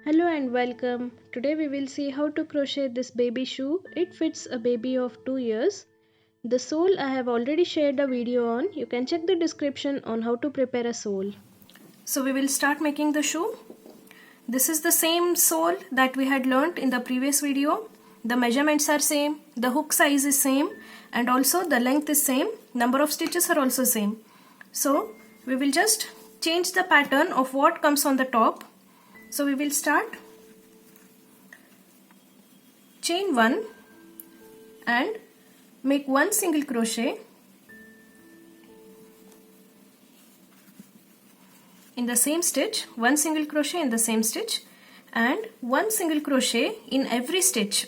Hello and welcome. Today we will see how to crochet this baby shoe. It fits a baby of 2 years. The sole I have already shared a video on. You can check the description on how to prepare a sole. So we will start making the shoe. This is the same sole that we had learnt in the previous video. The measurements are same, the hook size is same, and also the length is same. Number of stitches are also same. So we will just change the pattern of what comes on the top. So we will start chain 1 and make 1 single crochet in the same stitch, 1 single crochet in the same stitch, and 1 single crochet in every stitch.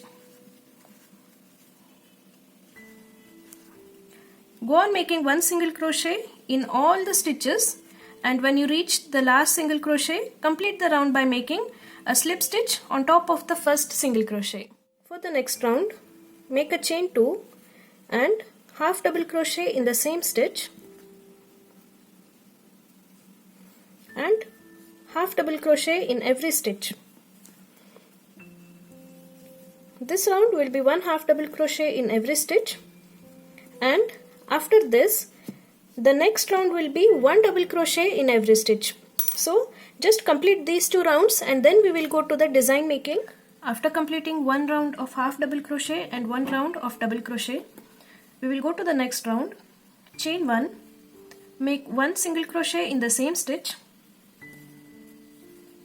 Go on making 1 single crochet in all the stitches, and when you reach the last single crochet, complete the round by making a slip stitch on top of the first single crochet. For the next round, make a chain 2 and half double crochet in the same stitch and half double crochet in every stitch. This round will be 1 half double crochet in every stitch, and after this the next round will be 1 double crochet in every stitch. So just complete these 2 rounds and then we will go to the design making. After completing 1 round of half double crochet and 1 round of double crochet, we will go to the next round. Chain 1, make 1 single crochet in the same stitch,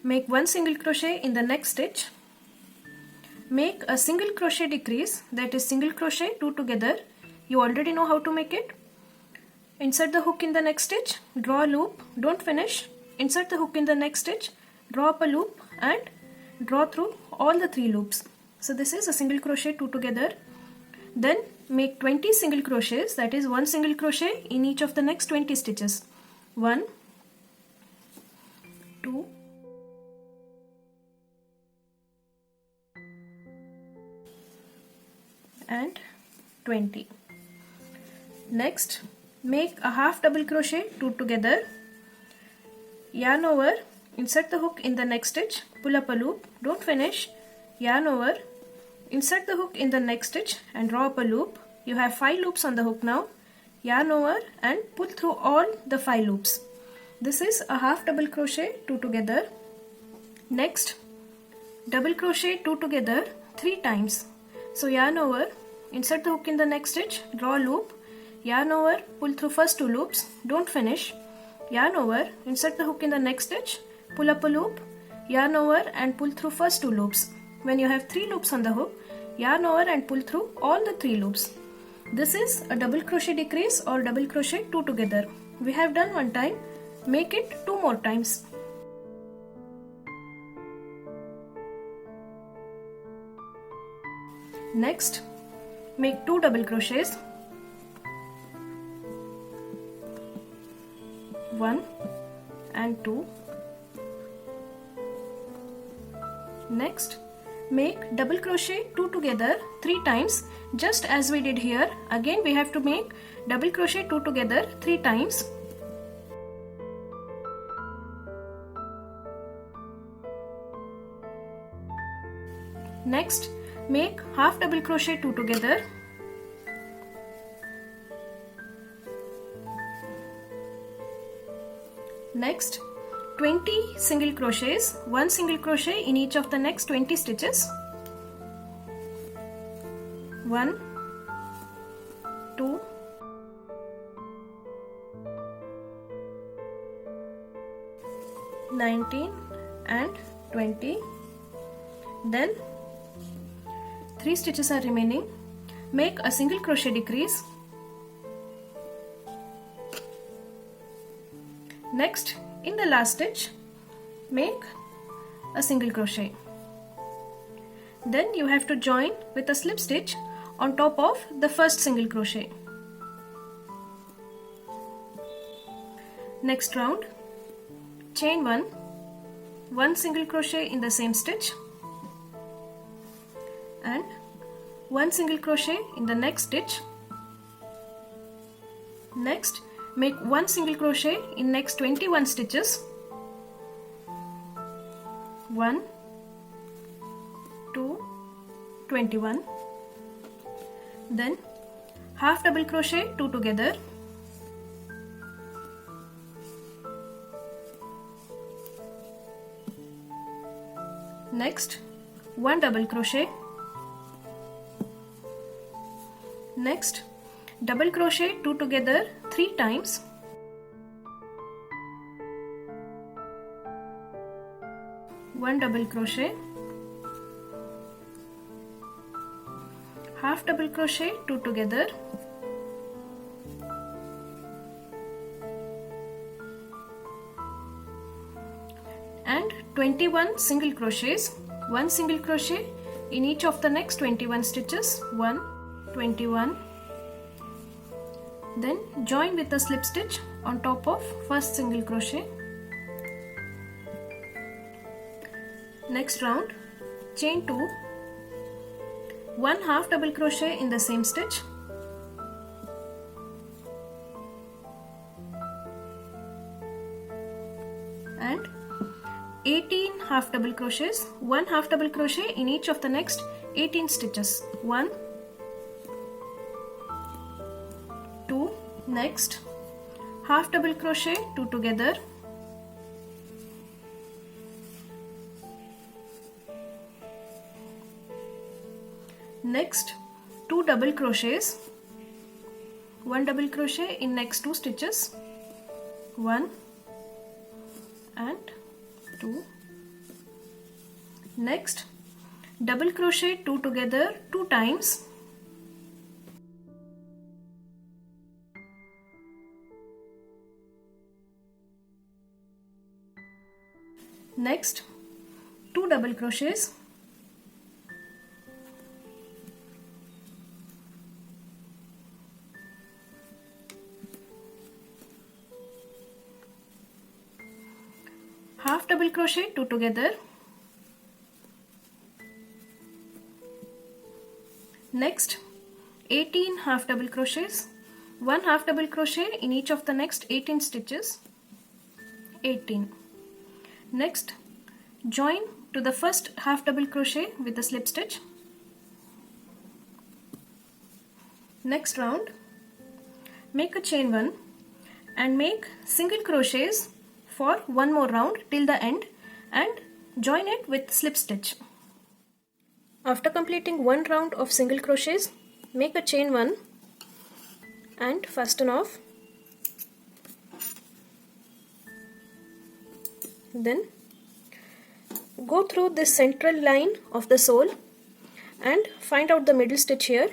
make 1 single crochet in the next stitch, make a single crochet decrease, that is single crochet 2 together. You already know how to make it. Insert the hook in the next stitch, draw a loop, don't finish, insert the hook in the next stitch, draw up a loop and draw through all the 3 loops. So this is a single crochet 2 together. Then make 20 single crochets, that is 1 single crochet in each of the next 20 stitches. 1, 2, and 20. Next, make a half double crochet 2 together, yarn over, insert the hook in the next stitch, pull up a loop, don't finish, yarn over, insert the hook in the next stitch and draw up a loop. You have 5 loops on the hook now, yarn over and pull through all the 5 loops. This is a half double crochet 2 together. Next, double crochet 2 together 3 times. So yarn over, insert the hook in the next stitch, draw a loop, yarn over, pull through first 2 loops, don't finish, yarn over, insert the hook in the next stitch, pull up a loop, yarn over and pull through first 2 loops. When you have 3 loops on the hook, yarn over and pull through all the 3 loops. This is a double crochet decrease or double crochet 2 together. We have done 1 time, make it 2 more times. Next, make 2 double crochets, 1 and 2. Next, make double crochet 2 together 3 times, just as we did here. Again we have to make double crochet 2 together 3 times. Next, make half double crochet 2 together. Next, 20 single crochets, 1 single crochet in each of the next 20 stitches. 1, 2, 19 and 20. Then 3 stitches are remaining. Make a single crochet decrease. Next, in the last stitch, make a single crochet. Then you have to join with a slip stitch on top of the first single crochet. Next round, chain 1, 1 single crochet in the same stitch and 1 single crochet in the next stitch. Next, make 1 single crochet in next 21 stitches. 1, to 21. Then half double crochet, 2 together. Next 1 double crochet. Next double crochet, 2 together 3 times. One double crochet, half double crochet, 2 together, and 21 single crochets, 1 single crochet in each of the next 21 stitches. 1, 21. Then join with a slip stitch on top of first single crochet. Next round, chain 2, 1 half double crochet in the same stitch, and 18 half double crochets, 1 half double crochet in each of the next 18 stitches. 1, 2, next half double crochet, 2 together, next 2 double crochets, 1 double crochet in next 2 stitches, 1 and 2, next double crochet, 2 together 2 times, next 2 double crochets, half double crochet, 2 together, next 18 half double crochets, 1 half double crochet in each of the next 18 stitches, 18. Next join to the first half double crochet with a slip stitch. Next round, make a chain 1 and make single crochets for one more round till the end and join it with slip stitch. After completing one round of single crochets, make a chain 1 and fasten off. Then go through this central line of the sole and find out the middle stitch here,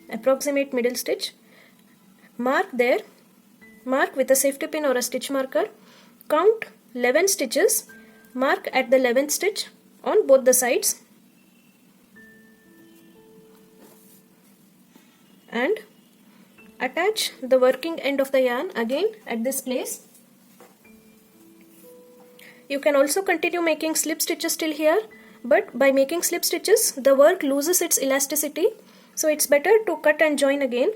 approximate middle stitch. Mark there, mark with a safety pin or a stitch marker. Count 11 stitches, mark at the 11th stitch on both the sides, and attach the working end of the yarn again at this place. You can also continue making slip stitches till here, but by making slip stitches the work loses its elasticity, so it's better to cut and join again,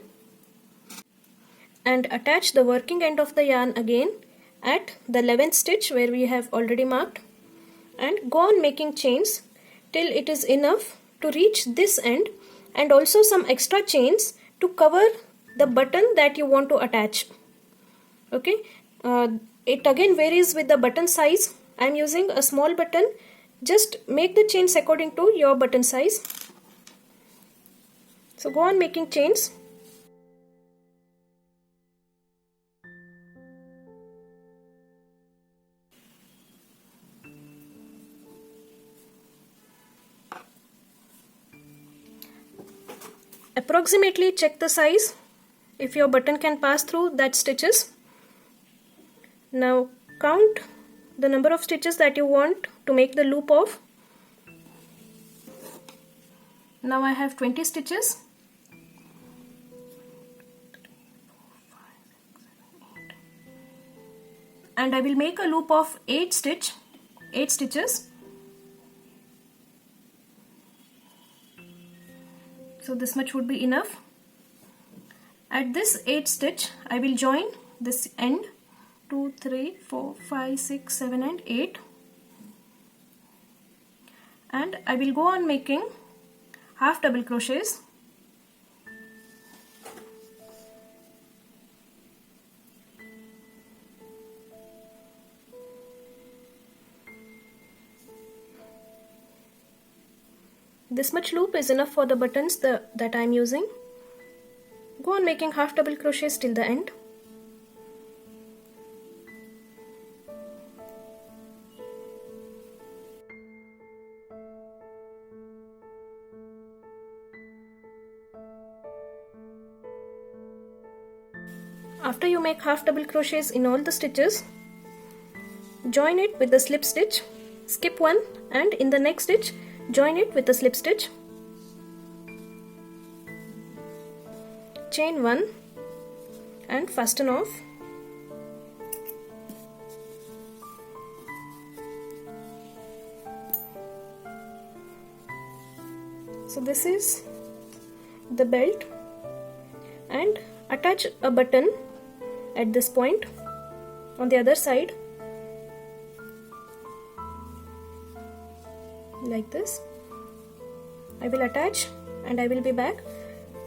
and attach the working end of the yarn again at the 11th stitch where we have already marked, and go on making chains till it is enough to reach this end, and also some extra chains to cover the button that you want to attach. Okay, it again varies with the button size. I am using a small button. Just make the chains according to your button size. So go on making chains. Approximately check the size if your button can pass through that stitches. Now count the number of stitches that you want to make the loop of. Now I have 20 stitches. And I will make a loop of 8 stitches. So this much would be enough. At this 8th stitch, I will join this end 2, 3, 4, 5, 6, 7 and 8. and I will go on making half double crochets. This much loop is enough for the buttons that I am using. Go on making half double crochets till the end. After you make half double crochets in all the stitches, join it with the slip stitch, skip one, and in the next stitch join it with the slip stitch, chain one and fasten off. So this is the belt, and attach a button at this point on the other side like this. I will attach and I will be back.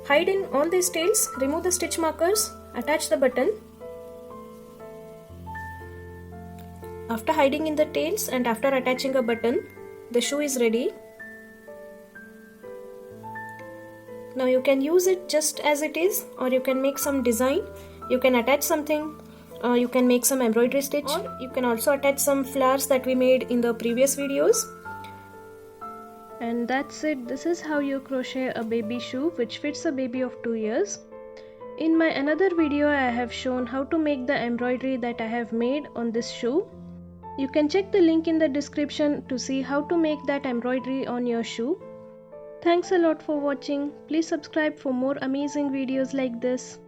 Hide in all these tails, remove the stitch markers, attach the button. After hiding in the tails and after attaching a button, the shoe is ready. Now you can use it just as it is, or you can make some design. You can attach something, you can make some embroidery stitch, or you can also attach some flowers that we made in the previous videos. And that's it. This is how you crochet a baby shoe which fits a baby of 2 years. In my another video I have shown how to make the embroidery that I have made on this shoe. You can check the link in the description to see how to make that embroidery on your shoe. Thanks a lot for watching. Please subscribe for more amazing videos like this.